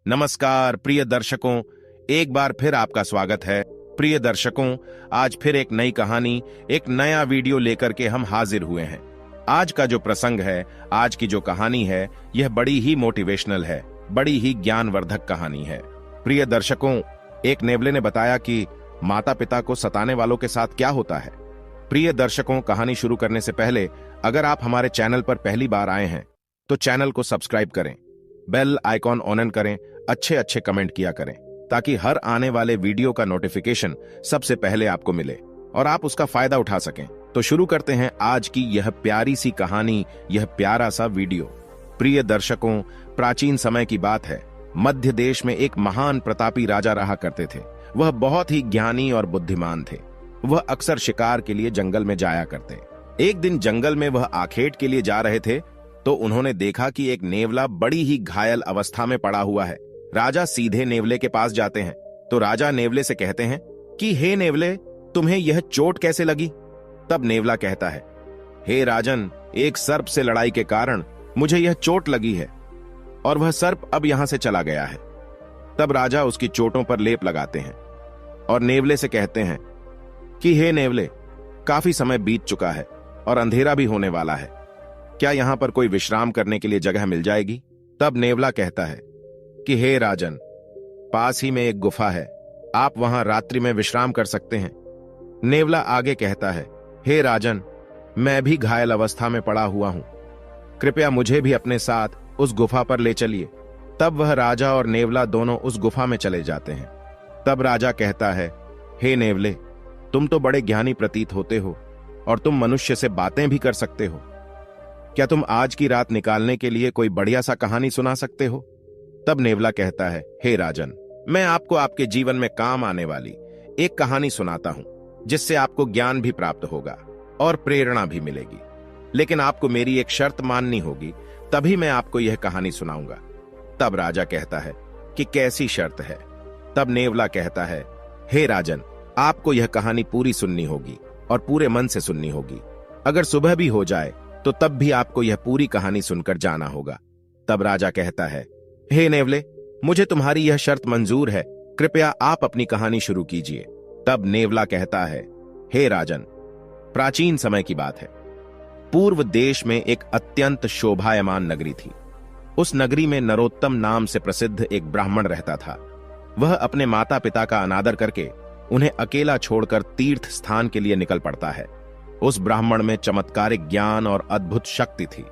नमस्कार प्रिय दर्शकों, एक बार फिर आपका स्वागत है। प्रिय दर्शकों, आज फिर एक नई कहानी, एक नया वीडियो लेकर के हम हाजिर हुए हैं। आज का जो प्रसंग है, आज की जो कहानी है, यह बड़ी ही मोटिवेशनल है, बड़ी ही ज्ञानवर्धक कहानी है। प्रिय दर्शकों, एक नेवले ने बताया कि माता पिता को सताने वालों के साथ क्या होता है। प्रिय दर्शकों, कहानी शुरू करने से पहले अगर आप हमारे चैनल पर पहली बार आए हैं तो चैनल को सब्सक्राइब करें, बेल आइकॉन ऑन करें, अच्छे अच्छे कमेंट किया करें ताकि हर आने वाले वीडियो का नोटिफिकेशन सबसे पहले आपको मिले और आप उसका फायदा उठा सकें। तो शुरू करते हैं आज की यह प्यारी सी कहानी, यह प्यारा सा वीडियो। प्रिय दर्शकों, प्राचीन समय की बात है। मध्य देश में एक महान प्रतापी राजा रहा करते थे। वह बहुत ही ज्ञानी और बुद्धिमान थे। वह अक्सर शिकार के लिए जंगल में जाया करते। एक दिन जंगल में वह आखेट के लिए जा रहे थे तो उन्होंने देखा कि एक नेवला बड़ी ही घायल अवस्था में पड़ा हुआ है। राजा सीधे नेवले के पास जाते हैं तो राजा नेवले से कहते हैं कि हे नेवले, तुम्हें यह चोट कैसे लगी? तब नेवला कहता है, हे राजन, एक सर्प से लड़ाई के कारण मुझे यह चोट लगी है और वह सर्प अब यहां से चला गया है। तब राजा उसकी चोटों पर लेप लगाते हैं और नेवले से कहते हैं कि हे नेवले, काफी समय बीत चुका है और अंधेरा भी होने वाला है। क्या यहां पर कोई विश्राम करने के लिए जगह मिल जाएगी? तब नेवला कहता है कि हे राजन, पास ही में एक गुफा है, आप वहां रात्रि में विश्राम कर सकते हैं। नेवला आगे कहता है, हे राजन, मैं भी घायल अवस्था में पड़ा हुआ हूं, कृपया मुझे भी अपने साथ उस गुफा पर ले चलिए। तब वह राजा और नेवला दोनों उस गुफा में चले जाते हैं। तब राजा कहता है, हे नेवले, तुम तो बड़े ज्ञानी प्रतीत होते हो और तुम मनुष्य से बातें भी कर सकते हो। क्या तुम आज की रात निकालने के लिए कोई बढ़िया सा कहानी सुना सकते हो? तब नेवला कहता है, हे राजन, मैं आपको आपके जीवन में काम आने वाली एक कहानी सुनाता हूं जिससे आपको ज्ञान भी प्राप्त होगा और प्रेरणा भी मिलेगी। लेकिन आपको मेरी एक शर्त माननी होगी, तभी मैं आपको यह कहानी सुनाऊंगा। तब राजा कहता है कि कैसी शर्त है? तब नेवला कहता है, हे राजन, आपको यह कहानी पूरी सुननी होगी और पूरे मन से सुननी होगी। अगर सुबह भी हो जाए तो तब भी आपको यह पूरी कहानी सुनकर जाना होगा। तब राजा कहता है, हे नेवले, मुझे तुम्हारी यह शर्त मंजूर है, कृपया आप अपनी कहानी शुरू कीजिए। तब नेवला कहता है, हे राजन, प्राचीन समय की बात है। पूर्व देश में एक अत्यंत शोभायमान नगरी थी। उस नगरी में नरोत्तम नाम से प्रसिद्ध एक ब्राह्मण रहता था। वह अपने माता पिता का अनादर करके उन्हें अकेला छोड़कर तीर्थ स्थान के लिए निकल पड़ता है। उस ब्राह्मण में चमत्कारिक ज्ञान और अद्भुत शक्ति थी।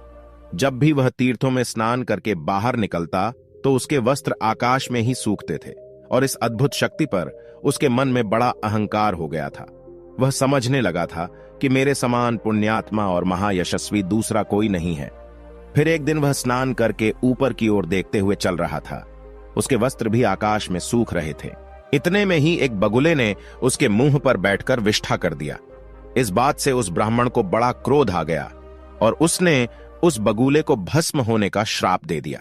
जब भी वह तीर्थों में स्नान करके बाहर निकलता तो उसके वस्त्र आकाश में ही सूखते थे और इस अद्भुत शक्ति पर उसके मन में बड़ा अहंकार हो गया था। वह समझने लगा था कि मेरे समान पुण्यात्मा और महायशस्वी दूसरा कोई नहीं है। फिर एक दिन वह स्नान करके ऊपर की ओर देखते हुए चल रहा था। उसके वस्त्र भी आकाश में सूख रहे थे। इतने में ही एक बगुले ने उसके मुंह पर बैठकर विष्ठा कर दिया। इस बात से उस ब्राह्मण को बड़ा क्रोध आ गया और उसने उस बगुले को भस्म होने का श्राप दे दिया।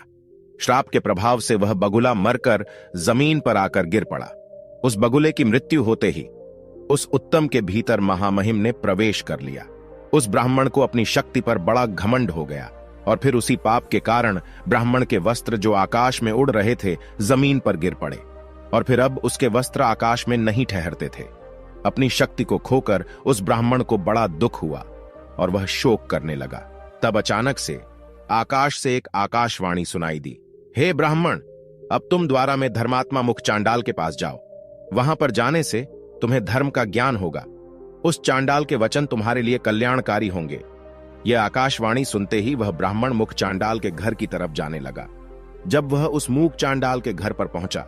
श्राप के प्रभाव से वह बगुला मरकर जमीन पर आकर गिर पड़ा। उस बगुले की मृत्यु होते ही उस उत्तम के भीतर महामहिम ने प्रवेश कर लिया। उस ब्राह्मण को अपनी शक्ति पर बड़ा घमंड हो गया और फिर उसी पाप के कारण ब्राह्मण के वस्त्र जो आकाश में उड़ रहे थे जमीन पर गिर पड़े और फिर अब उसके वस्त्र आकाश में नहीं ठहरते थे। अपनी शक्ति को खोकर उस ब्राह्मण को बड़ा दुख हुआ और वह शोक करने लगा। तब अचानक से आकाश से एक आकाशवाणी सुनाई दी, हे ब्राह्मण, अब तुम द्वारा में धर्मात्मा मुख चांडाल के पास जाओ। वहां पर जाने से तुम्हें धर्म का ज्ञान होगा। उस चांडाल के वचन तुम्हारे लिए कल्याणकारी होंगे। यह आकाशवाणी सुनते ही वह ब्राह्मण मुख चांडाल के घर की तरफ जाने लगा। जब वह उस मूक चांडाल के घर पर पहुंचा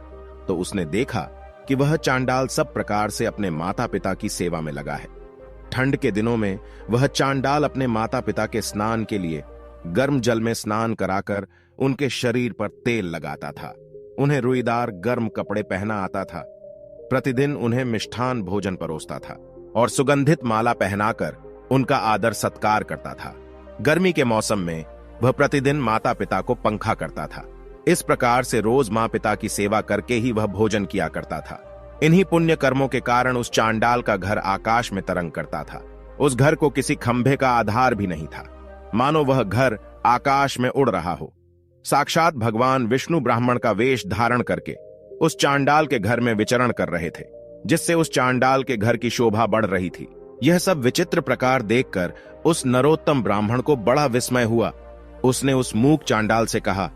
तो उसने देखा कि वह चांडाल सब प्रकार से अपने माता पिता की सेवा में लगा है। ठंड के दिनों में वह चांडाल अपने माता पिता के स्नान के लिए गर्म जल में स्नान कराकर उनके शरीर पर तेल लगाता था। उन्हें रुईदार गर्म कपड़े पहना आता था। प्रतिदिन उन्हें मिष्ठान भोजन परोसता था और सुगंधित माला पहनाकर उनका आदर सत्कार करता था। गर्मी के मौसम में वह प्रतिदिन माता पिता को पंखा करता था। इस प्रकार से रोज माँ पिता की सेवा करके ही वह भोजन किया करता था। इन्हीं पुण्य कर्मों के कारण उस चांडाल का घर आकाश में तरंग करता था। उस घर को किसी खंभे का आधार भी नहीं था, मानो वह घर आकाश में उड़ रहा हो। साक्षात भगवान विष्णु ब्राह्मण का वेश धारण करके उस चांडाल के घर में विचरण कर रहे थे, जिससे उस चांडाल के घर की शोभा बढ़ रही थी। यह सब विचित्र प्रकार देखकर उस नरोत्तम ब्राह्मण को बड़ा विस्मय हुआ। उसने उस मूक चांडाल से कहा,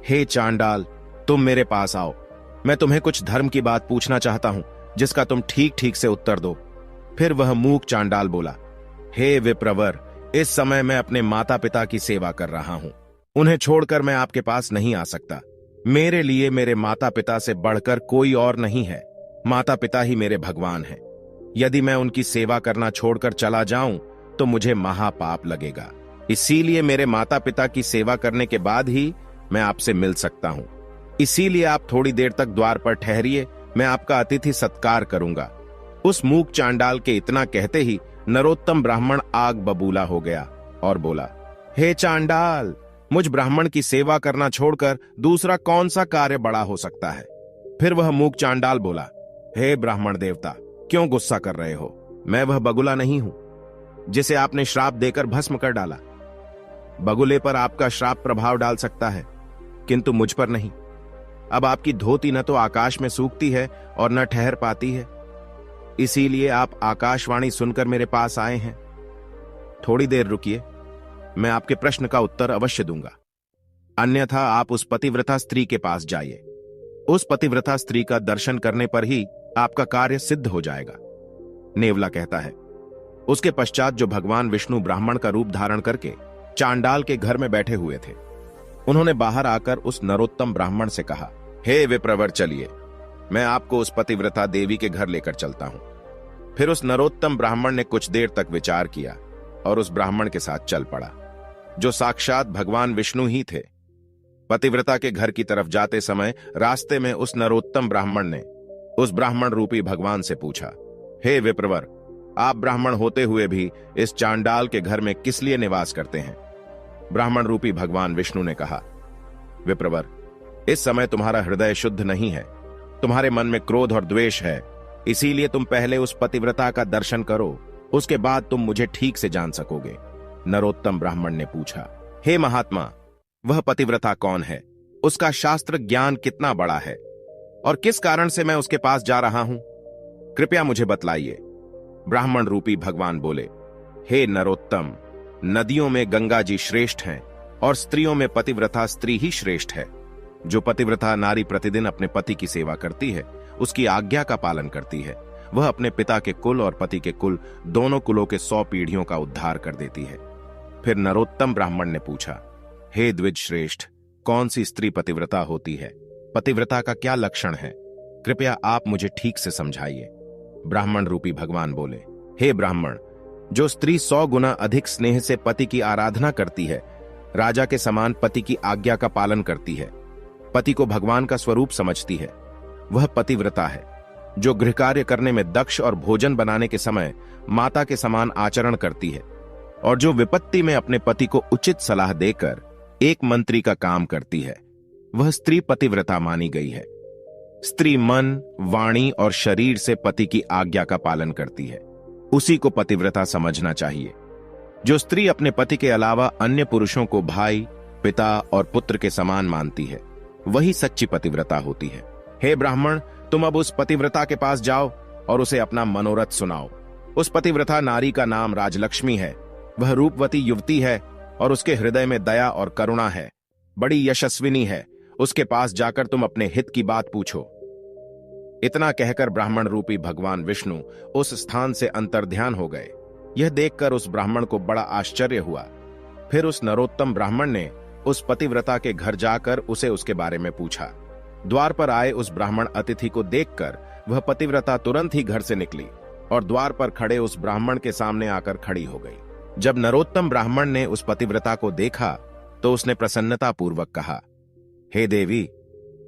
हे चांडाल, तुम मेरे पास आओ। मैं तुम्हें कुछ धर्म की बात पूछना चाहता हूं, जिसका तुम ठीक ठीक से उत्तर दो। फिर वह मूक चांडाल बोला, हे विप्रवर, इस समय मैं अपने माता पिता की सेवा कर रहा हूं। उन्हें छोड़कर मैं आपके पास नहीं आ सकता। मेरे लिए मेरे माता पिता से बढ़कर कोई और नहीं है। माता पिता ही मेरे भगवान हैं। यदि मैं उनकी सेवा करना छोड़कर चला जाऊं तो मुझे महापाप लगेगा। इसीलिए मेरे माता पिता की सेवा करने के बाद ही मैं आपसे मिल सकता हूं। इसीलिए आप थोड़ी देर तक द्वार पर ठहरिए, मैं आपका अतिथि सत्कार करूंगा। उस मूक चांडाल के इतना कहते ही नरोत्तम ब्राह्मण आग बबूला हो गया और बोला, हे चांडाल, मुझ ब्राह्मण की सेवा करना छोड़कर दूसरा कौन सा कार्य बड़ा हो सकता है। फिर वह मूक चांडाल बोला, हे ब्राह्मण देवता, क्यों गुस्सा कर रहे हो? मैं वह बगुला नहीं हूं जिसे आपने श्राप देकर भस्म कर डाला। बगुले पर आपका श्राप प्रभाव डाल सकता है, किंतु मुझ पर नहीं। अब आपकी धोती न तो आकाश में सूखती है और न ठहर पाती है। इसीलिए आप आकाशवाणी सुनकर मेरे पास आए हैं। थोड़ी देर रुकिए, मैं आपके प्रश्न का उत्तर अवश्य दूंगा, अन्यथा आप उस पतिव्रता स्त्री के पास जाइए। उस पतिव्रता स्त्री का दर्शन करने पर ही आपका कार्य सिद्ध हो जाएगा। नेवला कहता है, उसके पश्चात जो भगवान विष्णु ब्राह्मण का रूप धारण करके चांडाल के घर में बैठे हुए थे, उन्होंने बाहर आकर उस नरोत्तम ब्राह्मण से कहा, हे विप्रवर, चलिए, मैं आपको उस पतिव्रता देवी के घर लेकर चलता हूं। फिर उस नरोत्तम ब्राह्मण ने कुछ देर तक विचार किया और उस ब्राह्मण के साथ चल पड़ा, जो साक्षात भगवान विष्णु ही थे। पतिव्रता के घर की तरफ जाते समय रास्ते में उस नरोत्तम ब्राह्मण ने उस ब्राह्मण रूपी भगवान से पूछा, हे विप्रवर, आप ब्राह्मण होते हुए भी इस चांडाल के घर में किस लिए निवास करते हैं? ब्राह्मण रूपी भगवान विष्णु ने कहा, विप्रवर, इस समय तुम्हारा हृदय शुद्ध नहीं है, तुम्हारे मन में क्रोध और द्वेष है। इसीलिए तुम पहले उस पतिव्रता का दर्शन करो, उसके बाद तुम मुझे ठीक से जान सकोगे। नरोत्तम ब्राह्मण ने पूछा, हे महात्मा, वह पतिव्रता कौन है? उसका शास्त्र ज्ञान कितना बड़ा है और किस कारण से मैं उसके पास जा रहा हूं? कृपया मुझे बतलाइए। ब्राह्मण रूपी भगवान बोले, हे नरोत्तम, नदियों में गंगा जी श्रेष्ठ हैं और स्त्रियों में पतिव्रता स्त्री ही श्रेष्ठ है। जो पतिव्रता नारी प्रतिदिन अपने पति की सेवा करती है, उसकी आज्ञा का पालन करती है, वह अपने पिता के कुल और पति के कुल, दोनों कुलों के 100 पीढ़ियों का उद्धार कर देती है। फिर नरोत्तम ब्राह्मण ने पूछा, हे द्विज श्रेष्ठ, कौन सी स्त्री पतिव्रता होती है? पतिव्रता का क्या लक्षण है? कृपया आप मुझे ठीक से समझाइए। ब्राह्मण रूपी भगवान बोले, हे ब्राह्मण, जो स्त्री 100 गुना अधिक स्नेह से पति की आराधना करती है, राजा के समान पति की आज्ञा का पालन करती है, पति को भगवान का स्वरूप समझती है, वह पतिव्रता है। जो गृह कार्य करने में दक्ष और भोजन बनाने के समय माता के समान आचरण करती है और जो विपत्ति में अपने पति को उचित सलाह देकर एक मंत्री का काम करती है, वह स्त्री पतिव्रता मानी गई है। स्त्री मन, वाणी और शरीर से पति की आज्ञा का पालन करती है, उसी को पतिव्रता समझना चाहिए। जो स्त्री अपने पति के अलावा अन्य पुरुषों को भाई, पिता और पुत्र के समान मानती है, वही सच्ची पतिव्रता होती है। हे ब्राह्मण, तुम अब उस पतिव्रता के पास जाओ और उसे अपना मनोरथ सुनाओ। उस पतिव्रता नारी का नाम राजलक्ष्मी है। वह रूपवती युवती है और उसके हृदय में दया और करुणा है, बड़ी यशस्विनी है। उसके पास जाकर तुम अपने हित की बात पूछो। इतना कहकर ब्राह्मण रूपी भगवान विष्णु उस स्थान से अंतर्ध्यान हो गए। यह देखकर उस ब्राह्मण को बड़ा आश्चर्य हुआ। फिर उस नरोत्तम ब्राह्मण ने उस पतिव्रता के घर जाकर उसे उसके बारे में पूछा। द्वार पर आए उस ब्राह्मण अतिथि को देखकर वह पतिव्रता तुरंत ही घर से निकली और द्वार पर खड़े उस ब्राह्मण के सामने आकर खड़ी हो गई। जब नरोत्तम ब्राह्मण ने उस पतिव्रता को देखा तो उसने प्रसन्नता पूर्वक कहा, हे देवी,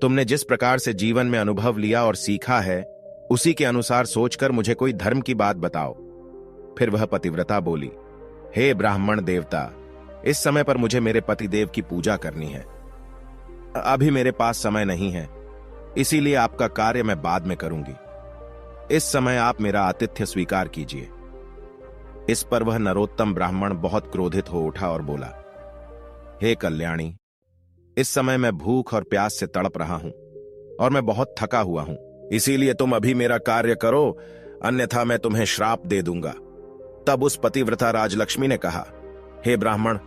तुमने जिस प्रकार से जीवन में अनुभव लिया और सीखा है, उसी के अनुसार सोचकर मुझे कोई धर्म की बात बताओ। फिर वह पतिव्रता बोली, हे ब्राह्मण देवता, इस समय पर मुझे मेरे पतिदेव की पूजा करनी है। अभी मेरे पास समय नहीं है, इसीलिए आपका कार्य मैं बाद में करूंगी। इस समय आप मेरा आतिथ्य स्वीकार कीजिए। इस पर वह नरोत्तम ब्राह्मण बहुत क्रोधित हो उठा और बोला, हे कल्याणी, इस समय मैं भूख और प्यास से तड़प रहा हूं और मैं बहुत थका हुआ हूं। इसीलिए तुम अभी मेरा कार्य करो, अन्यथा मैं तुम्हें श्राप दे दूंगा। तब उस पतिव्रता राजलक्ष्मी ने कहा, हे ब्राह्मण,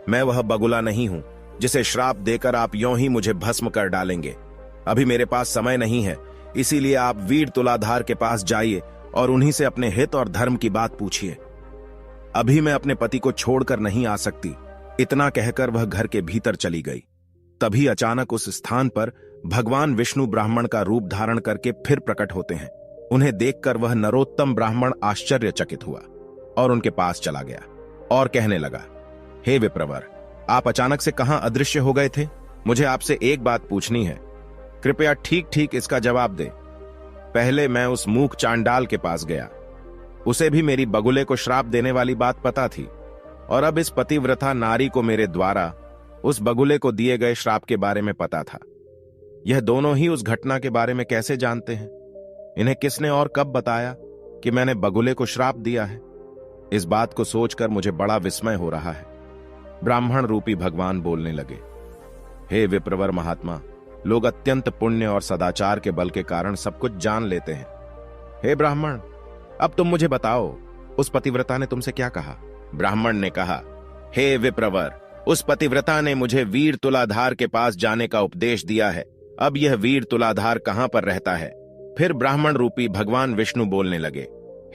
मैं वह बगुला नहीं हूं जिसे श्राप देकर आप यों ही मुझे भस्म कर डालेंगे। अभी मेरे पास समय नहीं है, इसीलिए आप वीर तुलाधार के पास जाइए और उन्हीं से अपने हित और धर्म की बात पूछिए। अभी मैं अपने पति को छोड़कर नहीं आ सकती। इतना कहकर वह घर के भीतर चली गई। तभी अचानक उस स्थान पर भगवान विष्णु ब्राह्मण का रूप धारण करके फिर प्रकट होते हैं। उन्हें देखकर वह नरोत्तम ब्राह्मण आश्चर्यचकित हुआ और उनके पास चला गया और कहने लगा, हे विप्रवर, आप अचानक से कहां अदृश्य हो गए थे? मुझे आपसे एक बात पूछनी है, कृपया ठीक ठीक इसका जवाब दे। पहले मैं उस मूक चांडाल के पास गया, उसे भी मेरी बगुले को श्राप देने वाली बात पता थी, और अब इस पतिव्रता नारी को मेरे द्वारा उस बगुले को दिए गए श्राप के बारे में पता था। यह दोनों ही उस घटना के बारे में कैसे जानते हैं? इन्हें किसने और कब बताया कि मैंने बगुले को श्राप दिया है? इस बात को सोचकर मुझे बड़ा विस्मय हो रहा है। ब्राह्मण रूपी भगवान बोलने लगे, हे विप्रवर महात्मा, लोग अत्यंत पुण्य और सदाचार के बल के कारण सब कुछ जान लेते हैं। हे ब्राह्मण, अब तुम मुझे बताओ, उस पतिव्रता ने तुमसे क्या कहा? ब्राह्मण ने कहा, हे विप्रवर, उस पतिव्रता ने मुझे वीर तुलाधार के पास जाने का उपदेश दिया है। अब यह वीर तुलाधार कहां पर रहता है? फिर ब्राह्मण रूपी भगवान विष्णु बोलने लगे,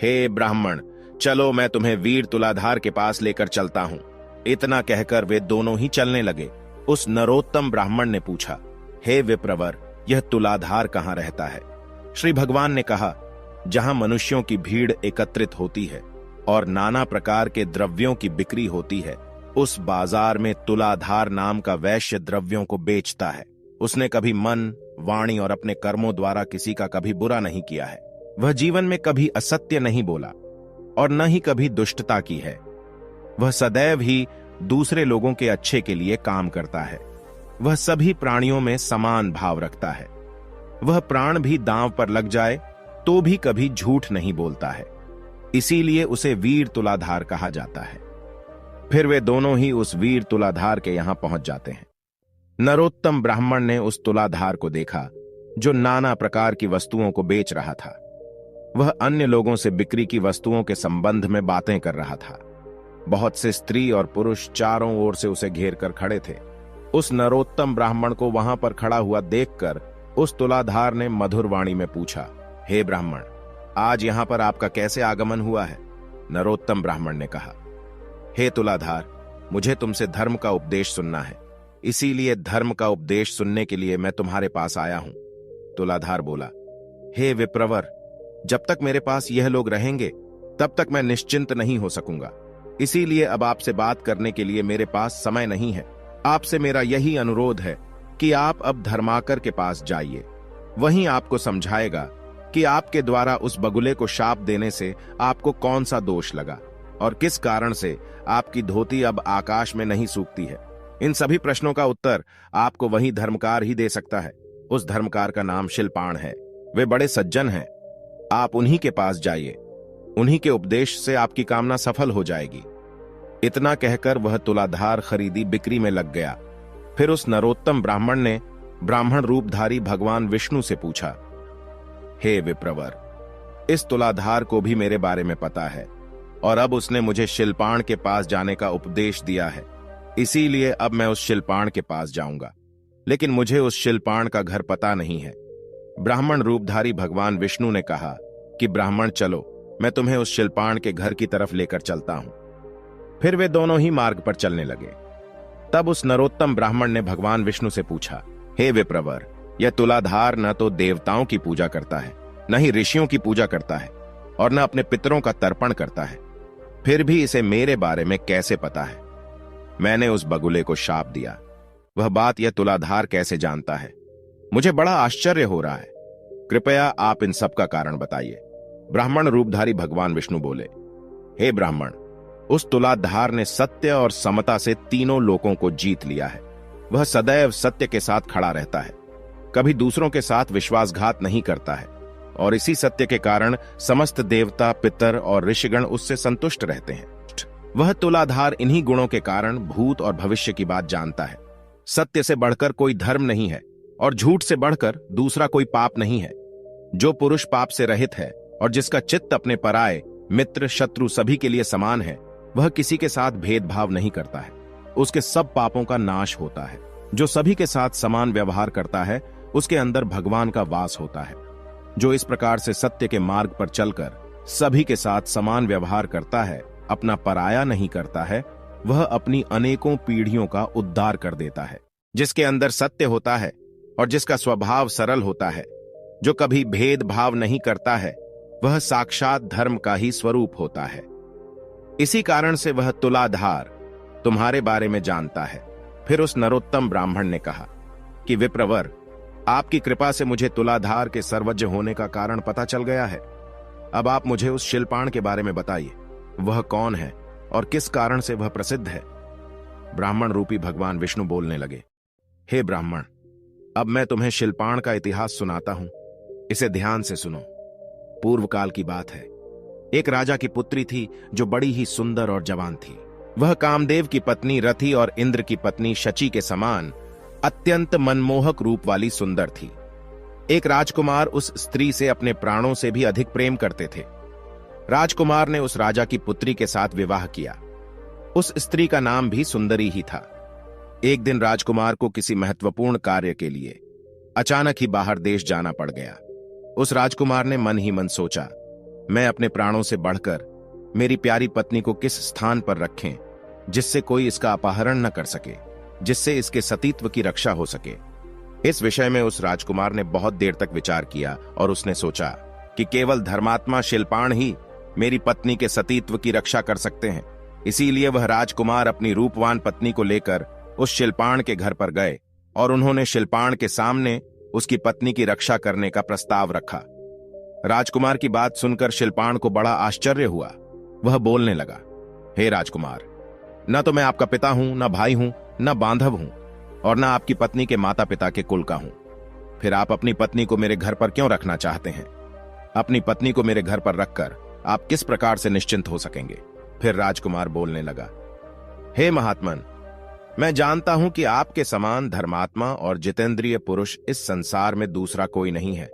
हे ब्राह्मण, चलो मैं तुम्हें वीर तुलाधार के पास लेकर चलता हूं। इतना कहकर वे दोनों ही चलने लगे। उस नरोत्तम ब्राह्मण ने पूछा, हे विप्रवर, यह तुलाधार कहां रहता है? श्री भगवान ने कहा, जहां मनुष्यों की भीड़ एकत्रित होती है और नाना प्रकार के द्रव्यों की बिक्री होती है, उस बाजार में तुलाधार नाम का वैश्य द्रव्यों को बेचता है। उसने कभी मन, वाणी और अपने कर्मों द्वारा किसी का कभी बुरा नहीं किया है। वह जीवन में कभी असत्य नहीं बोला और न ही कभी दुष्टता की है। वह सदैव ही दूसरे लोगों के अच्छे के लिए काम करता है। वह सभी प्राणियों में समान भाव रखता है। वह प्राण भी दांव पर लग जाए तो भी कभी झूठ नहीं बोलता है। इसीलिए उसे वीर तुलाधार कहा जाता है। फिर वे दोनों ही उस वीर तुलाधार के यहां पहुंच जाते हैं। नरोत्तम ब्राह्मण ने उस तुलाधार को देखा जो नाना प्रकार की वस्तुओं को बेच रहा था। वह अन्य लोगों से बिक्री की वस्तुओं के संबंध में बातें कर रहा था। बहुत से स्त्री और पुरुष चारों ओर से उसे घेर कर खड़े थे। उस नरोत्तम ब्राह्मण को वहां पर खड़ा हुआ देखकर उस तुलाधार ने मधुर वाणी में पूछा, हे ब्राह्मण, आज यहां पर आपका कैसे आगमन हुआ है? नरोत्तम ब्राह्मण ने कहा, हे तुलाधार, मुझे तुमसे धर्म का उपदेश सुनना है, इसीलिए धर्म का उपदेश सुनने के लिए मैं तुम्हारे पास आया हूं। तुलाधार बोला, हे विप्रवर, जब तक मेरे पास यह लोग रहेंगे तब तक मैं निश्चिंत नहीं हो सकूंगा। इसीलिए अब आपसे बात करने के लिए मेरे पास समय नहीं है। आपसे मेरा यही अनुरोध है कि आप अब धर्माकर के पास जाइए। वहीं आपको समझाएगा कि आपके द्वारा उस बगुले को शाप देने से आपको कौन सा दोष लगा और किस कारण से आपकी धोती अब आकाश में नहीं सूखती है। इन सभी प्रश्नों का उत्तर आपको वही धर्मकार ही दे सकता है। उस धर्मकार का नाम शिल्पाण है। वे बड़े सज्जन हैं। आप उन्हीं के पास जाइए। उन्हीं के उपदेश से आपकी कामना सफल हो जाएगी। इतना कहकर वह तुलाधार खरीदी बिक्री में लग गया। फिर उस नरोत्तम ब्राह्मण ने ब्राह्मण रूपधारी भगवान विष्णु से पूछा, हे विप्रवर, इस तुलाधार को भी मेरे बारे में पता है और अब उसने मुझे शिल्पाण के पास जाने का उपदेश दिया है। इसीलिए अब मैं उस शिल्पाण के पास जाऊंगा, लेकिन मुझे उस शिल्पाण का घर पता नहीं है। ब्राह्मण रूपधारी भगवान विष्णु ने कहा कि ब्राह्मण, चलो मैं तुम्हें उस शिल्पाण के घर की तरफ लेकर चलता हूं। फिर वे दोनों ही मार्ग पर चलने लगे। तब उस नरोत्तम ब्राह्मण ने भगवान विष्णु से पूछा, हे विप्रवर, यह तुलाधार न तो देवताओं की पूजा करता है, न ही ऋषियों की पूजा करता है और न अपने पितरों का तर्पण करता है। फिर भी इसे मेरे बारे में कैसे पता है? मैंने उस बगुले को शाप दिया। वह बात यह तुलाधार कैसे जानता है? मुझे बड़ा आश्चर्य हो रहा है। कृपया आप इन सब का कारण बताइए। ब्राह्मण रूपधारी भगवान विष्णु बोले, हे ब्राह्मण, उस तुलाधार ने सत्य और समता से तीनों लोकों को जीत लिया है। वह सदैव सत्य के साथ खड़ा रहता है, कभी दूसरों के साथ विश्वासघात नहीं करता है और इसी सत्य के कारण समस्त देवता, पितर और ऋषिगण उससे संतुष्ट रहते हैं। वह तुलाधार इन्हीं गुणों के कारण भूत और भविष्य की बात जानता है। सत्य से बढ़कर कोई धर्म नहीं है और झूठ से बढ़कर दूसरा कोई पाप नहीं है। जो पुरुष पाप से रहित है और जिसका चित्त अपने पराये, मित्र, शत्रु सभी के लिए समान है, वह किसी के साथ भेदभाव नहीं करता है। उसके सब पापों का नाश होता है। जो सभी के साथ समान व्यवहार करता है, उसके अंदर भगवान का वास होता है। जो इस प्रकार से सत्य के मार्ग पर चलकर सभी के साथ समान व्यवहार करता है, अपना पराया नहीं करता है, वह अपनी अनेकों पीढ़ियों का उद्धार कर देता है। जिसके अंदर सत्य होता है और जिसका स्वभाव सरल होता है, जो कभी भेदभाव नहीं करता है, वह साक्षात धर्म का ही स्वरूप होता है। इसी कारण से वह तुलाधार तुम्हारे बारे में जानता है। फिर उस नरोत्तम ब्राह्मण ने कहा कि विप्रवर, आपकी कृपा से मुझे तुलाधार के सर्वज्ञ होने का कारण पता चल गया है। अब आप मुझे उस शिल्पाण के बारे में बताइए। वह कौन है और किस कारण से वह प्रसिद्ध है? ब्राह्मण रूपी भगवान विष्णु बोलने लगे, हे ब्राह्मण, अब मैं तुम्हें शिल्पाण का इतिहास सुनाता हूं। इसे ध्यान से सुनो। पूर्व काल की बात है। एक राजा की पुत्री थी जो बड़ी ही सुंदर और जवान थी। वह कामदेव की पत्नी रथी और इंद्र की पत्नी शची के समान अत्यंत मनमोहक रूप वाली सुंदर थी। एक राजकुमार उस स्त्री से अपने प्राणों से भी अधिक प्रेम करते थे। राजकुमार ने उस राजा की पुत्री के साथ विवाह किया। उस स्त्री का नाम भी सुंदरी ही था। एक दिन राजकुमार को किसी महत्वपूर्ण कार्य के लिए अचानक ही बाहर देश जाना पड़ गया। उस राजकुमार ने मन ही मन सोचा, मैं अपने प्राणों से बढ़कर मेरी प्यारी पत्नी को किस स्थान पर रखें जिससे कोई इसका अपहरण न कर सके, जिससे इसके सतीत्व की रक्षा हो सके। इस विषय में उस राजकुमार ने बहुत देर तक विचार किया और उसने सोचा कि केवल धर्मात्मा शिल्पाण ही मेरी पत्नी के सतीत्व की रक्षा कर सकते हैं। इसीलिए वह राजकुमार अपनी रूपवान पत्नी को लेकर उस शिल्पाण के घर पर गए और उन्होंने शिल्पाण के सामने उसकी पत्नी की रक्षा करने का प्रस्ताव रखा। राजकुमार की बात सुनकर शिल्पाण को बड़ा आश्चर्य हुआ। वह बोलने लगा, हे राजकुमार, न तो मैं आपका पिता हूं, न भाई हूं, न बांधव हूं और न आपकी पत्नी के माता पिता के कुल का हूं। फिर आप अपनी पत्नी को मेरे घर पर क्यों रखना चाहते हैं? अपनी पत्नी को मेरे घर पर रखकर आप किस प्रकार से निश्चिंत हो सकेंगे? फिर राजकुमार बोलने लगा, हे महात्मन, मैं जानता हूं कि आपके समान धर्मात्मा और जितेंद्रिय पुरुष इस संसार में दूसरा कोई नहीं है।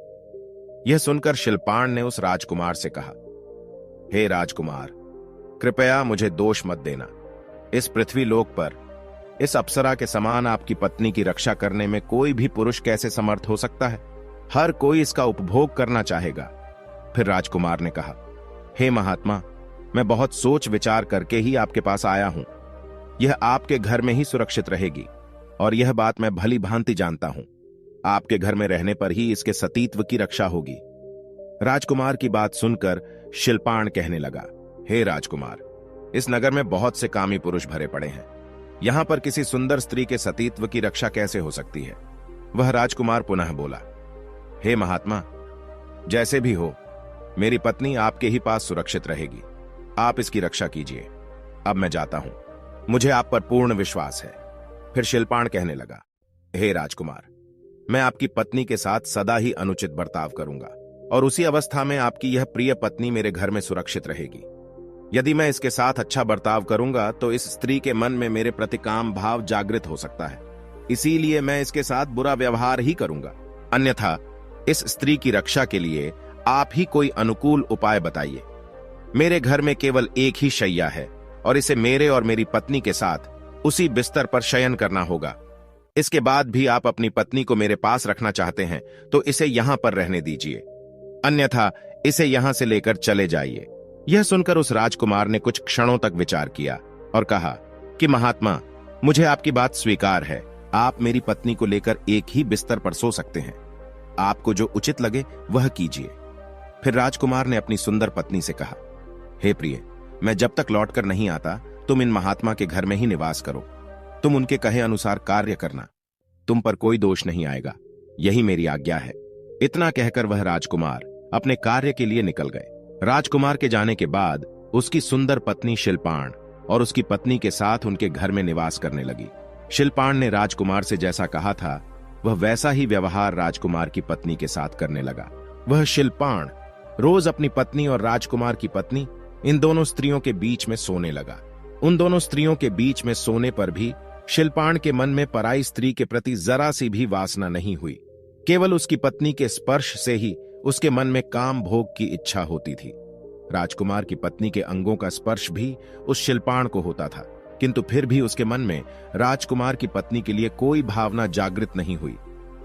यह सुनकर शिल्पाण ने उस राजकुमार से कहा, हे राजकुमार, कृपया मुझे दोष मत देना। इस पृथ्वी लोक पर इस अप्सरा के समान आपकी पत्नी की रक्षा करने में कोई भी पुरुष कैसे समर्थ हो सकता है? हर कोई इसका उपभोग करना चाहेगा। फिर राजकुमार ने कहा, हे महात्मा, मैं बहुत सोच विचार करके ही आपके पास आया हूं। यह आपके घर में ही सुरक्षित रहेगी और यह बात मैं भली भांति जानता हूं। आपके घर में रहने पर ही इसके सतीत्व की रक्षा होगी। राजकुमार की बात सुनकर शिल्पाण कहने लगा, हे राजकुमार, इस नगर में बहुत से कामी पुरुष भरे पड़े हैं। यहां पर किसी सुंदर स्त्री के सतीत्व की रक्षा कैसे हो सकती है? वह राजकुमार पुनः बोला, हे महात्मा, जैसे भी हो, मेरी पत्नी आपके ही पास सुरक्षित रहेगी। आप इसकी रक्षा कीजिए। अब मैं जाता हूं। मुझे आप पर पूर्ण विश्वास है। फिर शिल्पाण कहने लगा, हे राजकुमार, मैं आपकी पत्नी के साथ सदा ही अनुचित बर्ताव करूंगा और उसी अवस्था में आपकी यह प्रिय पत्नी मेरे घर में सुरक्षित रहेगी। यदि मैं इसके साथ अच्छा बर्ताव करूंगा तो इस स्त्री के मन में मेरे प्रति काम भाव जागृत हो सकता है। इसीलिए मैं इसके साथ बुरा व्यवहार ही करूंगा। अन्यथा इस स्त्री की रक्षा के लिए आप ही कोई अनुकूल उपाय बताइए। मेरे घर में केवल एक ही शैया है और इसे मेरे और मेरी पत्नी के साथ उसी बिस्तर पर शयन करना होगा। इसके बाद भी आप अपनी पत्नी को मेरे पास रखना चाहते हैं तो इसे यहां पर रहने दीजिए, अन्यथा इसे यहां से लेकर चले जाइए। यह सुनकर उस राजकुमार ने कुछ क्षणों तक विचार किया और कहा कि महात्मा, मुझे आपकी बात स्वीकार है। आप मेरी पत्नी को लेकर एक ही बिस्तर पर सो सकते हैं। आपको जो उचित लगे वह कीजिए। फिर राजकुमार ने अपनी सुंदर पत्नी से कहा, हे प्रिय, मैं जब तक लौटकर नहीं आता तुम इन महात्मा के घर में ही निवास करो। तुम उनके कहे अनुसार कार्य करना, तुम पर कोई दोष नहीं आएगा। यही मेरी आज्ञा है। इतना कहकर वह राजकुमार अपने कार्य के लिए निकल गए। राजकुमार के जाने के बाद उसकी सुंदर पत्नी शिल्पाण और उसकी पत्नी के साथ उनके घर में निवास करने लगी। शिल्पाण ने राजकुमार से जैसा कहा था वह वैसा ही व्यवहार राजकुमार की पत्नी के साथ करने लगा। वह शिल्पाण रोज अपनी पत्नी और राजकुमार की पत्नी, इन दोनों स्त्रियों के बीच में सोने लगा। उन दोनों स्त्रियों के बीच में सोने पर भी शिल्पाण के मन में पराई स्त्री के प्रति जरा सी भी वासना नहीं हुई। केवल उसकी पत्नी के स्पर्श से ही उसके मन में काम भोग की इच्छा होती थी। राजकुमार की पत्नी के अंगों का स्पर्श भी उस शिल्पाण को होता था, किंतु फिर भी उसके मन में राजकुमार की पत्नी के लिए कोई भावना जागृत नहीं हुई।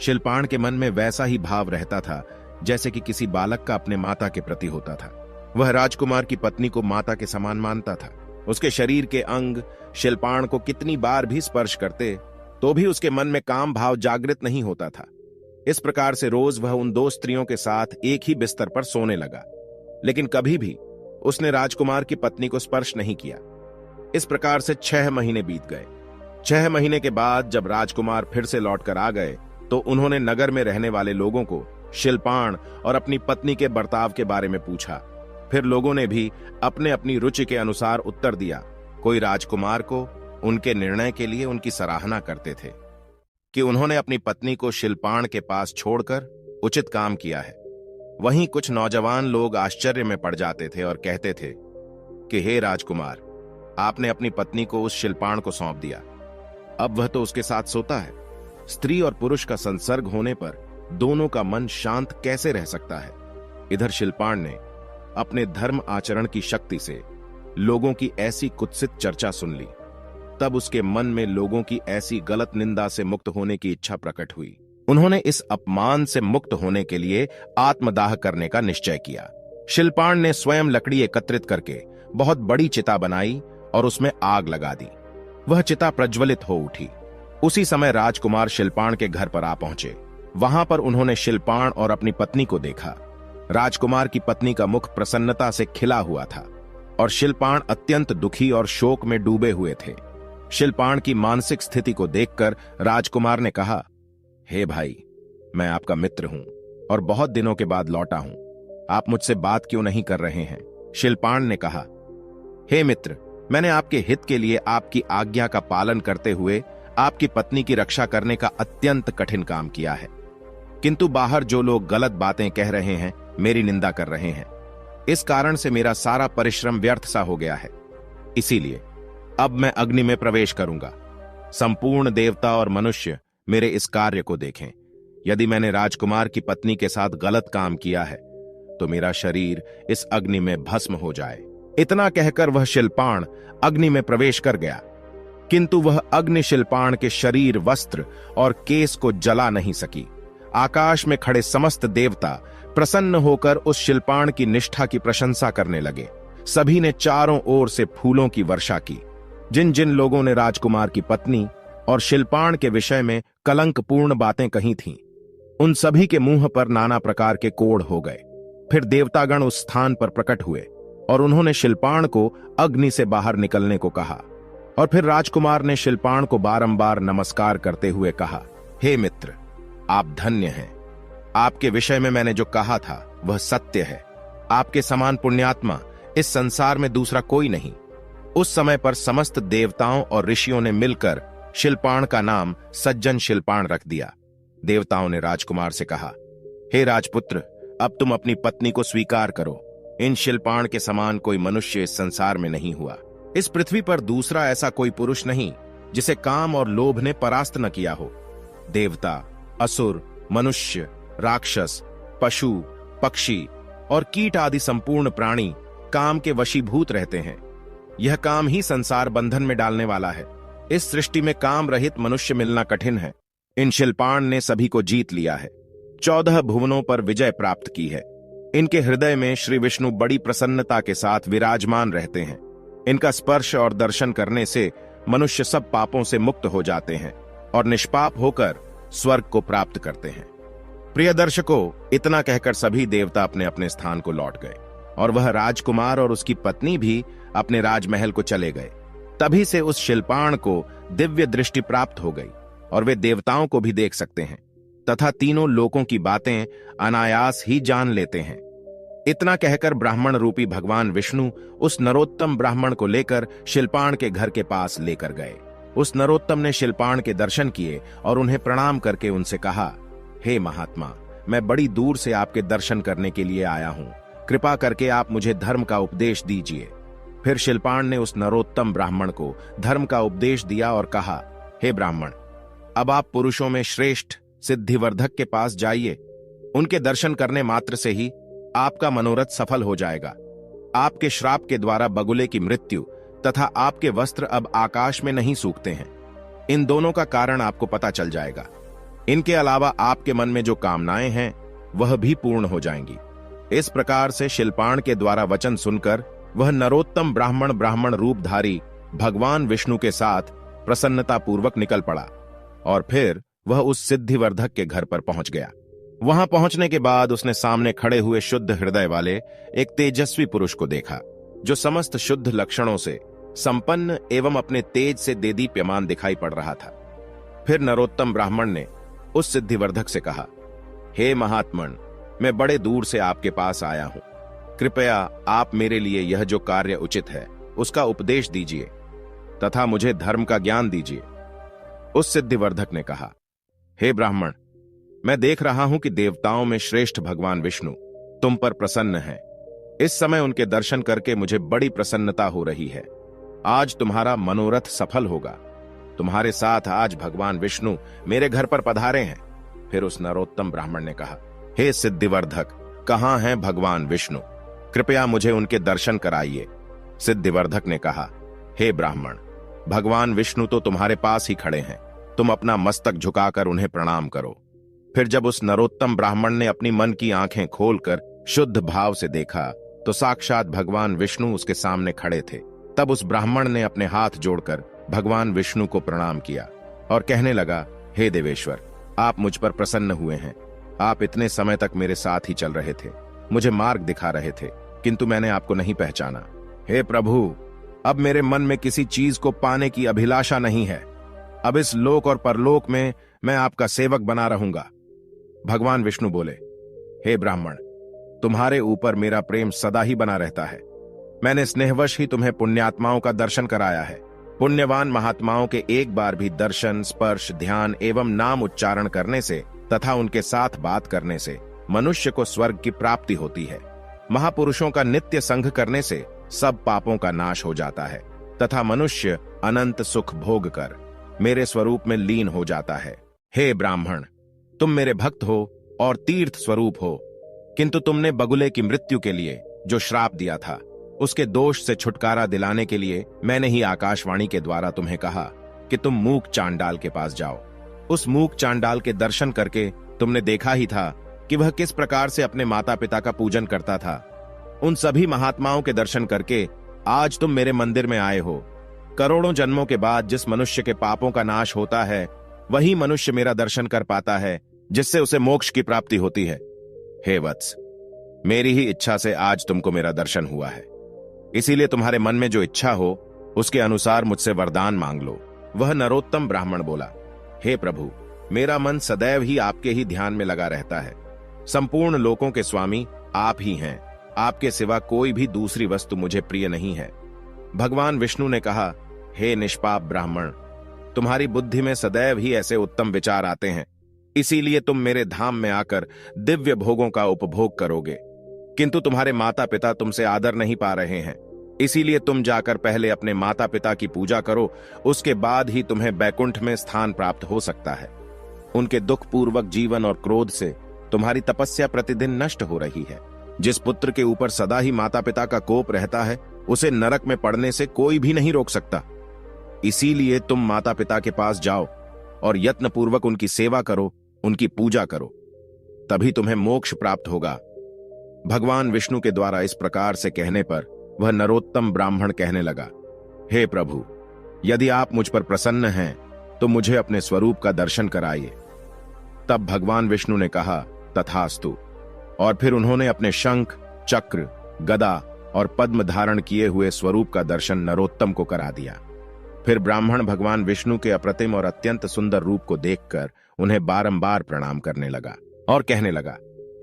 शिल्पाण के मन में वैसा ही भाव रहता था जैसे कि किसी बालक का अपने माता के प्रति होता था। वह राजकुमार की पत्नी को माता के समान मानता था। उसके शरीर के अंग शिल्पाण को कितनी बार भी स्पर्श करते तो भी उसके मन में काम भाव जागृत नहीं होता था। इस प्रकार से रोज वह उन दो स्त्रियों के साथ एक ही बिस्तर पर सोने लगा, लेकिन कभी भी उसने राजकुमार की पत्नी को स्पर्श नहीं किया। इस प्रकार से 6 महीने बीत गए। 6 महीने के बाद जब राजकुमार फिर से लौटकर आ गए तो उन्होंने नगर में रहने वाले लोगों को शिल्पाण और अपनी पत्नी के बर्ताव के बारे में पूछा। फिर लोगों ने भी अपने अपनी रुचि के अनुसार उत्तर दिया। कोई राजकुमार को उनके निर्णय के लिए उनकी सराहना करते थे कि उन्होंने अपनी पत्नी को शिल्पाण के पास छोड़कर उचित काम किया है। वहीं कुछ नौजवान लोग आश्चर्य में पड़ जाते थे और कहते थे कि हे राजकुमार, आपने अपनी पत्नी को उस शिल्पाण को सौंप दिया, अब वह तो उसके साथ सोता है। स्त्री और पुरुष का संसर्ग होने पर दोनों का मन शांत कैसे रह सकता है। इधर शिल्पाण ने अपने धर्म आचरण की शक्ति से लोगों की ऐसी कुत्सित चर्चा सुन ली। तब उसके मन में लोगों की ऐसी गलत निंदा से मुक्त होने की इच्छा प्रकट हुई। उन्होंने इस अपमान से मुक्त होने के लिए आत्मदाह करने का निश्चय किया। शिल्पाण ने स्वयं लकड़ी एकत्रित करके बहुत बड़ी चिता बनाई और उसमें आग लगा दी। वह चिता प्रज्वलित हो उठी। उसी समय राजकुमार शिल्पाण के घर पर आ पहुंचे। वहां पर उन्होंने शिल्पाण और अपनी पत्नी को देखा। राजकुमार की पत्नी का मुख प्रसन्नता से खिला हुआ था और शिल्पाण अत्यंत दुखी और शोक में डूबे हुए थे। शिल्पाण की मानसिक स्थिति को देखकर राजकुमार ने कहा, हे भाई, मैं आपका मित्र हूं और बहुत दिनों के बाद लौटा हूं। आप मुझसे बात क्यों नहीं कर रहे हैं? शिल्पाण ने कहा, हे मित्र, मैंने आपके हित के लिए आपकी आज्ञा का पालन करते हुए आपकी पत्नी की रक्षा करने का अत्यंत कठिन काम किया है, किंतु बाहर जो लोग गलत बातें कह रहे हैं, मेरी निंदा कर रहे हैं। इस कारण से मेरा सारा परिश्रम व्यर्थ सा हो गया है। इसीलिए अब मैं अग्नि में प्रवेश करूंगा। संपूर्ण देवता और मनुष्य मेरे इस कार्य को देखें। यदि मैंने राजकुमार की पत्नी के साथ गलत काम किया है तो मेरा शरीर इस अग्नि में भस्म हो जाए। इतना कहकर वह शिल्पाण अग्नि में प्रवेश कर गया, किंतु वह अग्नि शिल्पाण के शरीर, वस्त्र और केस को जला नहीं सकी। आकाश में खड़े समस्त देवता प्रसन्न होकर उस शिल्पाण की निष्ठा की प्रशंसा करने लगे। सभी ने चारों ओर से फूलों की वर्षा की। जिन जिन लोगों ने राजकुमार की पत्नी और शिल्पाण के विषय में कलंकपूर्ण बातें कही थीं, उन सभी के मुंह पर नाना प्रकार के कोढ़ हो गए। फिर देवतागण उस स्थान पर प्रकट हुए और उन्होंने शिल्पाण को अग्नि से बाहर निकलने को कहा। और फिर राजकुमार ने शिल्पाण को बारंबार नमस्कार करते हुए कहा, हे मित्र, आप धन्य हैं। आपके विषय में मैंने जो कहा था वह सत्य है। आपके समान पुण्यात्मा इस संसार में दूसरा कोई नहीं। उस समय पर समस्त देवताओं और ऋषियों ने मिलकर शिल्पाण का नाम सज्जन शिल्पाण रख दिया। देवताओं ने राजकुमार से कहा, हे राजपुत्र, अब तुम अपनी पत्नी को स्वीकार करो। इन शिल्पाण के समान कोई मनुष्य इस संसार में नहीं हुआ। इस पृथ्वी पर दूसरा ऐसा कोई पुरुष नहीं जिसे काम और लोभ ने परास्त न किया हो। देवता, असुर, मनुष्य, राक्षस, पशु, पक्षी और कीट आदि संपूर्ण प्राणी काम के वशीभूत रहते हैं। यह काम ही संसार बंधन में डालने वाला है। इस सृष्टि में काम रहित मनुष्य मिलना कठिन है। इन शिल्पाण ने सभी को जीत लिया है। 14 भुवनों पर विजय प्राप्त की है। इनके हृदय में श्री विष्णु बड़ी प्रसन्नता के साथ विराजमान रहते हैं। इनका स्पर्श और दर्शन करने से मनुष्य सब पापों से मुक्त हो जाते हैं और निष्पाप होकर स्वर्ग को प्राप्त करते हैं। प्रिय दर्शकों, इतना कहकर सभी देवता अपने अपने स्थान को लौट गए और वह राजकुमार और उसकी पत्नी भी अपने राजमहल को चले गए। तभी से उस शिल्पाण को दिव्य दृष्टि प्राप्त हो गई और वे देवताओं को भी देख सकते हैं तथा तीनों लोकों की बातें अनायास ही जान लेते हैं। इतना कहकर ब्राह्मण रूपी भगवान विष्णु उस नरोत्तम ब्राह्मण को लेकर शिल्पाण के घर के पास लेकर गए। उस नरोत्तम ने शिल्पाण के दर्शन किए और उन्हें प्रणाम करके उनसे कहा, हे महात्मा, मैं बड़ी दूर से आपके दर्शन करने के लिए आया हूं। कृपा करके आप मुझे धर्म का उपदेश दीजिए। फिर शिल्पाण ने उस नरोत्तम ब्राह्मण को धर्म का उपदेश दिया और कहा, हे ब्राह्मण, अब आप पुरुषों में श्रेष्ठ सिद्धिवर्धक के पास जाइए। उनके दर्शन करने मात्र से ही आपका मनोरथ सफल हो जाएगा। आपके श्राप के द्वारा बगुले की मृत्यु तथा आपके वस्त्र अब आकाश में नहीं सूखते हैं। इन दोनों का कारण आपको पता चल जाएगा। इनके अलावा आपके मन में जो कामनाएं हैं वह भी पूर्ण हो जाएंगी। इस प्रकार से शिल्पाण के द्वारा वचन सुनकर वह नरोत्तम ब्राह्मण रूपधारी भगवान विष्णु के साथ प्रसन्नता पूर्वक निकल पड़ा और फिर वह उस सिद्धिवर्धक के घर पर पहुंच गया। वहां पहुंचने के बाद उसने सामने खड़े हुए शुद्ध हृदय वाले एक तेजस्वी पुरुष को देखा, जो समस्त शुद्ध लक्षणों से संपन्न एवं अपने तेज से देदीप्यमान दिखाई पड़ रहा था। फिर नरोत्तम ब्राह्मण ने उस सिद्धिवर्धक से कहा, हे महात्मन, मैं बड़े दूर से आपके पास आया हूं। कृपया आप मेरे लिए यह जो कार्य उचित है उसका उपदेश दीजिए तथा मुझे धर्म का ज्ञान दीजिए। उस सिद्धिवर्धक ने कहा, हे ब्राह्मण, मैं देख रहा हूं कि देवताओं में श्रेष्ठ भगवान विष्णु तुम पर प्रसन्न हैं। इस समय उनके दर्शन करके मुझे बड़ी प्रसन्नता हो रही है। आज तुम्हारा मनोरथ सफल होगा। तुम्हारे साथ आज भगवान विष्णु मेरे घर पर पधारे हैं। फिर उस नरोत्तम ब्राह्मण ने कहा, हे सिद्धिवर्धक, कहां हैं भगवान विष्णु? कृपया मुझे उनके दर्शन कराइए। सिद्धिवर्धक ने कहा, हे ब्राह्मण, भगवान विष्णु तो तुम्हारे पास ही खड़े हैं। तुम अपना मस्तक झुकाकर उन्हें प्रणाम करो। फिर जब उस नरोत्तम ब्राह्मण ने अपनी मन की आंखें खोलकर शुद्ध भाव से देखा तो साक्षात भगवान विष्णु उसके सामने खड़े थे। तब उस ब्राह्मण ने अपने हाथ जोड़कर भगवान विष्णु को प्रणाम किया और कहने लगा, हे देवेश्वर, आप मुझ पर प्रसन्न हुए हैं। आप इतने समय तक मेरे साथ ही चल रहे थे, मुझे मार्ग दिखा रहे थे, किंतु मैंने आपको नहीं पहचाना। हे प्रभु, अब मेरे मन में किसी चीज को पाने की अभिलाषा नहीं है। अब इस लोक और परलोक में मैं आपका सेवक बना रहूंगा। भगवान विष्णु बोले, हे ब्राह्मण, तुम्हारे ऊपर मेरा प्रेम सदा ही बना रहता है। मैंने स्नेहवश ही तुम्हें पुण्यात्माओं का दर्शन कराया है। पुण्यवान महात्माओं के एक बार भी दर्शन, स्पर्श, ध्यान एवं नाम उच्चारण करने से तथा उनके साथ बात करने से मनुष्य को स्वर्ग की प्राप्ति होती है। महापुरुषों का नित्य संग करने से सब पापों का नाश हो जाता है तथा मनुष्य अनंत सुख भोग कर मेरे स्वरूप में लीन हो जाता है। हे ब्राह्मण, तुम मेरे भक्त हो और तीर्थ स्वरूप हो, किंतु तुमने बगुले की मृत्यु के लिए जो श्राप दिया था उसके दोष से छुटकारा दिलाने के लिए मैंने ही आकाशवाणी के द्वारा तुम्हें कहा कि तुम मूक चांडाल के पास जाओ। उस मूक चांडाल के दर्शन करके तुमने देखा ही था कि वह किस प्रकार से अपने माता पिता का पूजन करता था। उन सभी महात्माओं के दर्शन करके आज तुम मेरे मंदिर में आए हो। करोड़ों जन्मों के बाद जिस मनुष्य के पापों का नाश होता है वही मनुष्य मेरा दर्शन कर पाता है, जिससे उसे मोक्ष की प्राप्ति होती है। हे वत्स, मेरी ही इच्छा से आज तुमको मेरा दर्शन हुआ है, इसीलिए तुम्हारे मन में जो इच्छा हो उसके अनुसार मुझसे वरदान मांग लो। वह नरोत्तम ब्राह्मण बोला, हे प्रभु, मेरा मन सदैव ही आपके ही ध्यान में लगा रहता है। संपूर्ण लोकों के स्वामी आप ही हैं। आपके सिवा कोई भी दूसरी वस्तु मुझे प्रिय नहीं है। भगवान विष्णु ने कहा, हे निष्पाप ब्राह्मण, तुम्हारी बुद्धि में सदैव ही ऐसे उत्तम विचार आते हैं, इसीलिए तुम मेरे धाम में आकर दिव्य भोगों का उपभोग करोगे। किंतु तुम्हारे माता पिता तुमसे आदर नहीं पा रहे हैं, इसीलिए तुम जाकर पहले अपने माता पिता की पूजा करो, उसके बाद ही तुम्हें बैकुंठ में स्थान प्राप्त हो सकता है। उनके दुख पूर्वक जीवन और क्रोध से तुम्हारी तपस्या प्रतिदिन नष्ट हो रही है। जिस पुत्र के ऊपर सदा ही माता पिता का कोप रहता है उसे नरक में पड़ने से कोई भी नहीं रोक सकता। इसीलिए तुम माता पिता के पास जाओ और यत्न पूर्वक उनकी सेवा करो, उनकी पूजा करो, तभी तुम्हें मोक्ष प्राप्त होगा। भगवान विष्णु के द्वारा इस प्रकार से कहने पर वह नरोत्तम ब्राह्मण कहने लगा, हे प्रभु, यदि आप मुझ पर प्रसन्न हैं तो मुझे अपने स्वरूप का दर्शन कराइए। तब भगवान विष्णु ने कहा, तथास्तु। और फिर उन्होंने अपने शंख, चक्र, गदा और पद्म धारण किए हुए स्वरूप का दर्शन नरोत्तम को करा दिया। फिर ब्राह्मण भगवान विष्णु के अप्रतिम और अत्यंत सुंदर रूप को देखकर उन्हें बारंबार प्रणाम करने लगा और कहने लगा,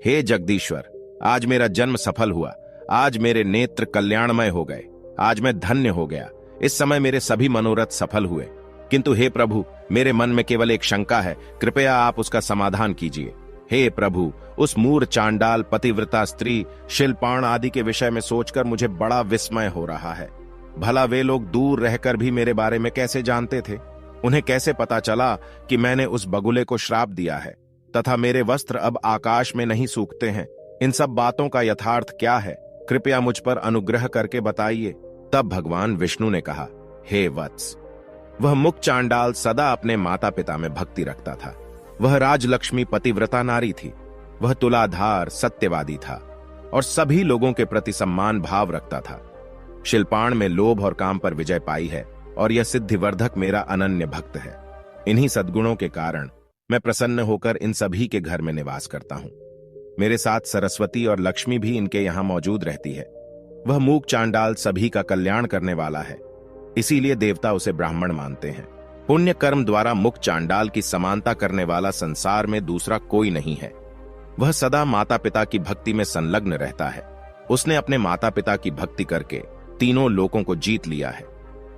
हे जगदीश्वर, आज मेरा जन्म सफल हुआ। आज मेरे नेत्र कल्याणमय हो गए। आज मैं धन्य हो गया। इस समय मेरे सभी मनोरथ सफल हुए। किंतु हे प्रभु, मेरे मन में केवल एक शंका है, कृपया आप उसका समाधान कीजिए। हे प्रभु, उस मूर चांडाल पतिव्रता स्त्री शिल्पाण आदि के विषय में सोचकर मुझे बड़ा विस्मय हो रहा है। भला वे लोग दूर रहकर भी मेरे बारे में कैसे जानते थे? उन्हें कैसे पता चला कि मैंने उस बगुले को श्राप दिया है तथा मेरे वस्त्र अब आकाश में नहीं सूखते हैं? इन सब बातों का यथार्थ क्या है? कृपया मुझ पर अनुग्रह करके बताइए। तब भगवान विष्णु ने कहा, हे वत्स, वह मुक चांडाल सदा अपने माता पिता में भक्ति रखता था। वह राजलक्ष्मी पतिव्रता नारी थी। वह तुलाधार सत्यवादी था और सभी लोगों के प्रति सम्मान भाव रखता था। शिल्पाण में लोभ और काम पर विजय पाई है और यह सिद्धिवर्धक मेरा अनन्य भक्त है। इन्हीं सद्गुणों के कारण मैं प्रसन्न होकर इन सभी के घर में निवास करता हूं। मेरे साथ सरस्वती और लक्ष्मी भी इनके यहां मौजूद रहती है। वह मूक चांडाल सभी का कल्याण करने वाला है, इसीलिए देवता उसे ब्राह्मण मानते हैं। पुण्य कर्म द्वारा मुक चांडाल की समानता करने वाला संसार में दूसरा कोई नहीं है। वह सदा माता पिता की भक्ति में संलग्न रहता है। उसने अपने माता पिता की भक्ति करके तीनों लोकों को जीत लिया है।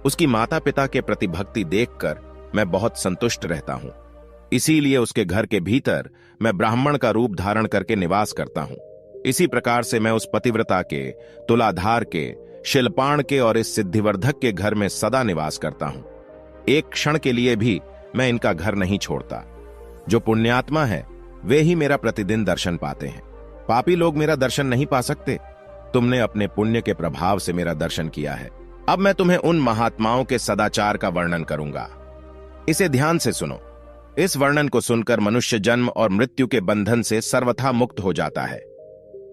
उसकी माता पिता के प्रति भक्ति देखकर मैं बहुत संतुष्ट रहता हूं। इसीलिए उसके घर के भीतर मैं ब्राह्मण का रूप धारण करके निवास करता हूं। इसी प्रकार से मैं उस पतिव्रता के, तुलाधार के, शिल्पाण के और इस सिद्धिवर्धक के घर में सदा निवास करता हूं। एक क्षण के लिए भी मैं इनका घर नहीं छोड़ता। जो पुण्यात्मा है वे ही मेरा प्रतिदिन दर्शन पाते हैं। पापी लोग मेरा दर्शन नहीं पा सकते। तुमने अपने पुण्य के प्रभाव से मेरा दर्शन किया है। अब मैं तुम्हें उन महात्माओं के सदाचार का वर्णन करूंगा। इसे ध्यान से सुनो। इस वर्णन को सुनकर मनुष्य जन्म और मृत्यु के बंधन से सर्वथा मुक्त हो जाता है।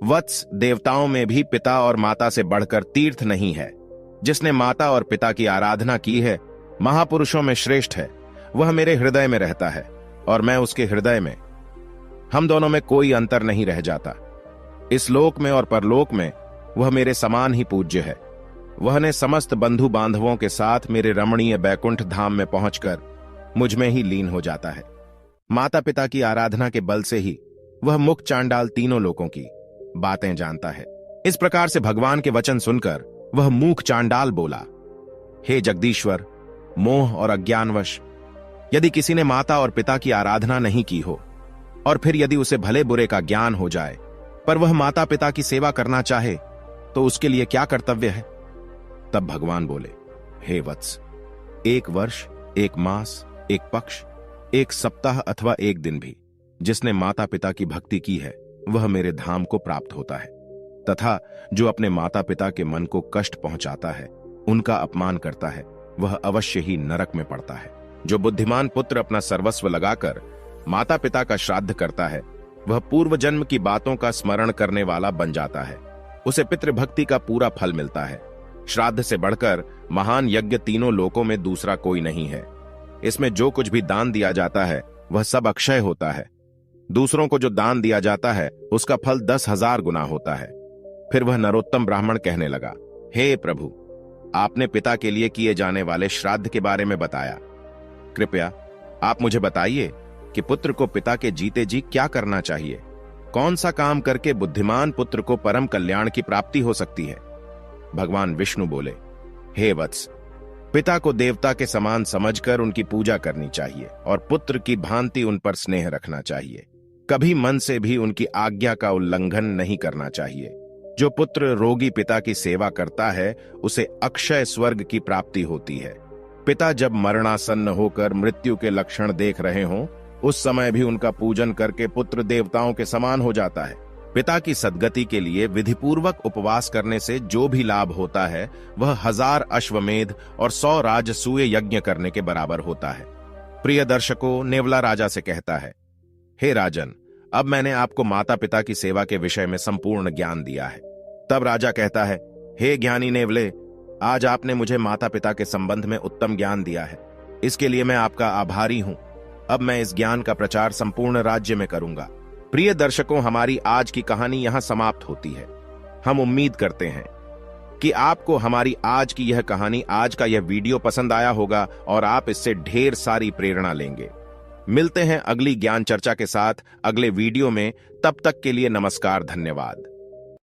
वत्स, देवताओं में भी पिता और माता से बढ़कर तीर्थ नहीं है। जिसने माता और पिता की आराधना की है महापुरुषों में श्रेष्ठ है। वह मेरे हृदय में रहता है और मैं उसके हृदय में। हम दोनों में कोई अंतर नहीं रह जाता। इस लोक में और परलोक में वह मेरे समान ही पूज्य है। वह ने समस्त बंधु बांधवों के साथ मेरे रमणीय बैकुंठ धाम में पहुंचकर मुझ में ही लीन हो जाता है। माता पिता की आराधना के बल से ही वह मुक चांडाल तीनों लोकों की बातें जानता है। इस प्रकार से भगवान के वचन सुनकर वह मूक चांडाल बोला, हे जगदीश्वर, मोह और अज्ञानवश यदि किसी ने माता और पिता की आराधना नहीं की हो और फिर यदि उसे भले बुरे का ज्ञान हो जाए पर वह माता पिता की सेवा करना चाहे तो उसके लिए क्या कर्तव्य है? तब भगवान बोले, हे वत्स, 1 वर्ष, 1 मास, 1 पक्ष, 1 सप्ताह अथवा 1 दिन भी जिसने माता पिता की भक्ति की है वह मेरे धाम को प्राप्त होता है। तथा जो अपने माता पिता के मन को कष्ट पहुंचाता है, उनका अपमान करता है, वह अवश्य ही नरक में पड़ता है। जो बुद्धिमान पुत्र अपना सर्वस्व लगाकर माता पिता का श्राद्ध करता है वह पूर्व जन्म की बातों का स्मरण करने वाला बन जाता है। उसे पितृभक्ति का पूरा फल मिलता है। श्राद्ध से बढ़कर महान यज्ञ तीनों लोकों में दूसरा कोई नहीं है। इसमें जो कुछ भी दान दिया जाता है वह सब अक्षय होता है। दूसरों को जो दान दिया जाता है उसका फल 10,000 गुना होता है। फिर वह नरोत्तम ब्राह्मण कहने लगा, हे प्रभु, आपने पिता के लिए किए जाने वाले श्राद्ध के बारे में बताया। कृपया आप मुझे बताइए कि पुत्र को पिता के जीते जी क्या करना चाहिए? कौन सा काम करके बुद्धिमान पुत्र को परम कल्याण की प्राप्ति हो सकती है? भगवान विष्णु बोले, हे वत्स, पिता को देवता के समान समझकर उनकी पूजा करनी चाहिए और पुत्र की भांति उन पर स्नेह रखना चाहिए। कभी मन से भी उनकी आज्ञा का उल्लंघन नहीं करना चाहिए। जो पुत्र रोगी पिता की सेवा करता है उसे अक्षय स्वर्ग की प्राप्ति होती है। पिता जब मरणासन्न होकर मृत्यु के लक्षण देख रहे हों उस समय भी उनका पूजन करके पुत्र देवताओं के समान हो जाता है। पिता की सद्गति के लिए विधिपूर्वक उपवास करने से जो भी लाभ होता है वह 1000 अश्वमेध और 100 राजसूय यज्ञ करने के बराबर होता है। प्रिय दर्शकों, नेवला राजा से कहता है, हे राजन, अब मैंने आपको माता पिता की सेवा के विषय में संपूर्ण ज्ञान दिया है। तब राजा कहता है, हे ज्ञानी नेवले, आज आपने मुझे माता पिता के संबंध में उत्तम ज्ञान दिया है। इसके लिए मैं आपका आभारी हूं। अब मैं इस ज्ञान का प्रचार संपूर्ण राज्य में करूंगा। प्रिय दर्शकों, हमारी आज की कहानी यहां समाप्त होती है। हम उम्मीद करते हैं कि आपको हमारी आज की यह कहानी, आज का यह वीडियो पसंद आया होगा और आप इससे ढेर सारी प्रेरणा लेंगे। मिलते हैं अगली ज्ञान चर्चा के साथ अगले वीडियो में। तब तक के लिए नमस्कार, धन्यवाद।